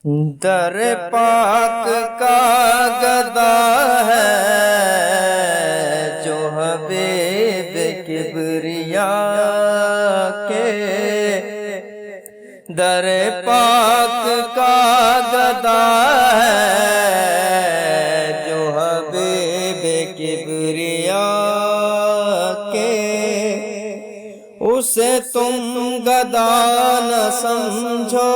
در پاک کا گدا ہے جو حبیب کبریاء کے، در پاک کا گدا ہے جو حبیب کبریاء کے، اسے تم گدا نہ سمجھو،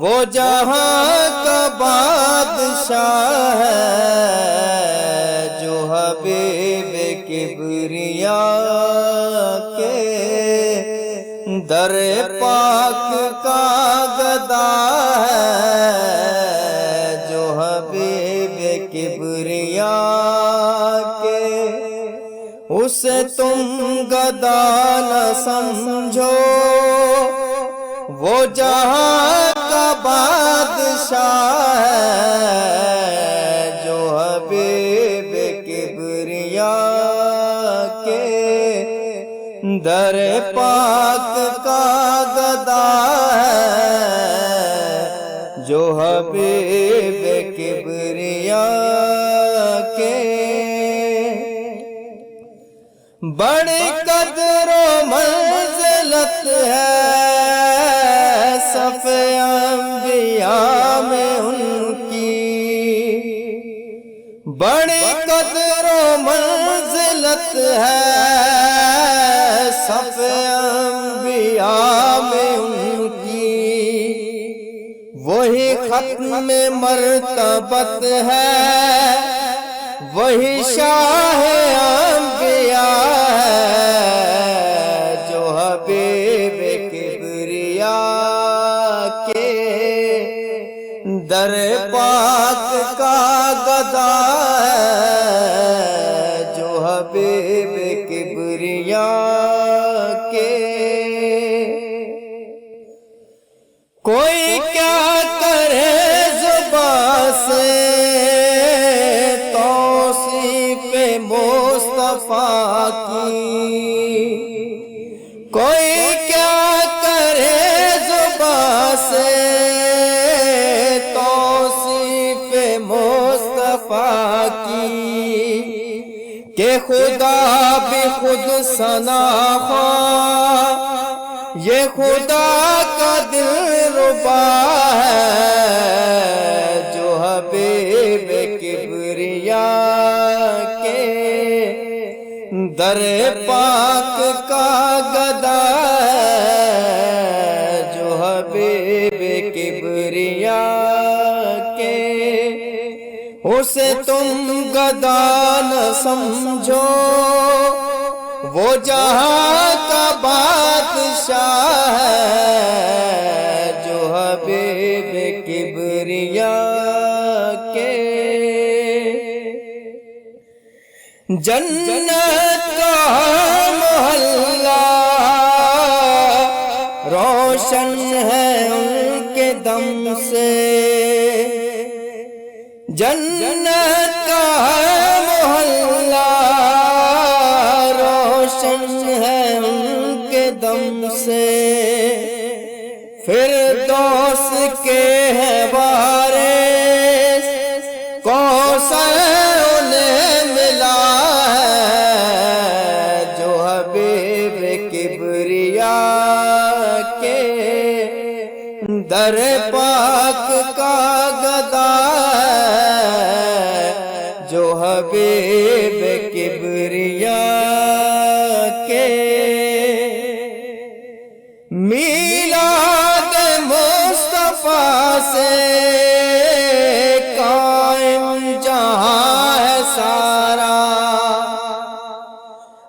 وہ جہاں کا بادشاہ ہے جو حبیب کبریاء کے، در پاک کا گدا ہے جو حبیب کبریاء کے، اسے تم گدا نہ سمجھو، وہ جہاں کا بادشاہ ہے جو حبیب کبریاء کے، در پاک کا گدا ہے جو حبیب کبریاء کے، بڑی قدر و منزلت ہے صف انبیاء میں ان کی، بڑی قدر و منزلت ہے صف انبیاء میں ان کی، وہی ختم مرتبت ہے، وہی شاہ انبیاء ہے جو حبیب کبریاء کے، در پاک کا گدا ہے جو حبیب کبریاء کے، کوئی کیا کرے زبان سے توصیف مصطفیٰ کی، کوئی کیا کرے زبان سے توصیف مصطفیٰ کی، کہ خدا بھی خود ثنا خواں، یہ خدا کا دل ربا ہے جو حبیب کبریاء کے، در پاک کا گدا ہے جو حبیب کبریاء کے، اسے تم گدا نہ سمجھو، وہ جہاں کا بادشاہ ہے جو حبیب کبریاء کے، جنت کا محلہ روشن ہے ان کے دم سے، جنت کا محلہ روشن ہے ان کے دم سے، فردوس کے ہے وارث، کوثر انہیں ملا ہے جو حبیب کبریاء کے، در پاک کا گدا ہے جو حبیب کبریاء کے، میلاد مصطفیٰ سے قائم جہاں ہے سارا،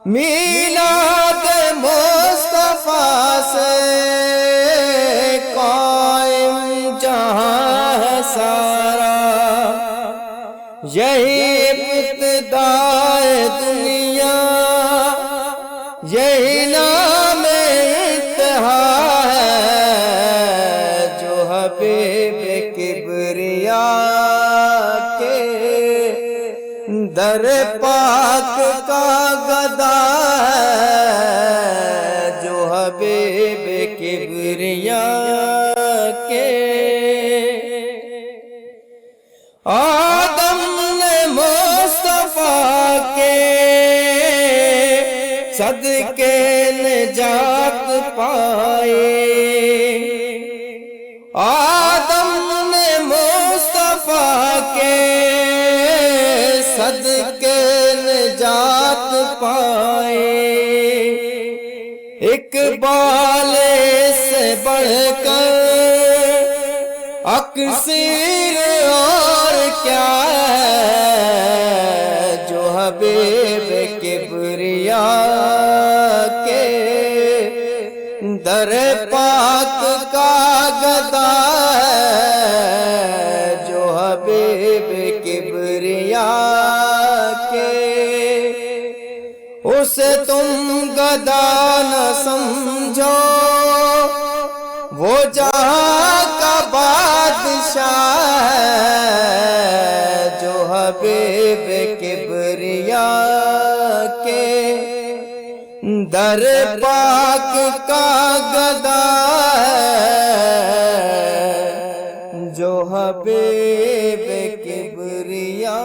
میلاد مصطفیٰ سے قائم جہاں ہے سارا، یہی ابتدائے دنیا، یہی نام انتہا ہے جو حبیب کبریاء کے، در پاک کا گدا ہے جو حبیب کبریاء کے صدقے نجات پائے۔ آدم نے مصطفیٰ کے صدقے نجات پائے۔ اقبال سے بڑھ کر اکثر اور کیا ہے، جو حبیب کبریاء کے در پاک کا گدا ہے، جو حبیب کبریاء کے۔ اسے تم گدا نہ سمجھو، وہ جہاں کا بادشاہ ہے، جو حبیب کبریاء کے در پاک کا گدا ہے، جو حبیب کبریاء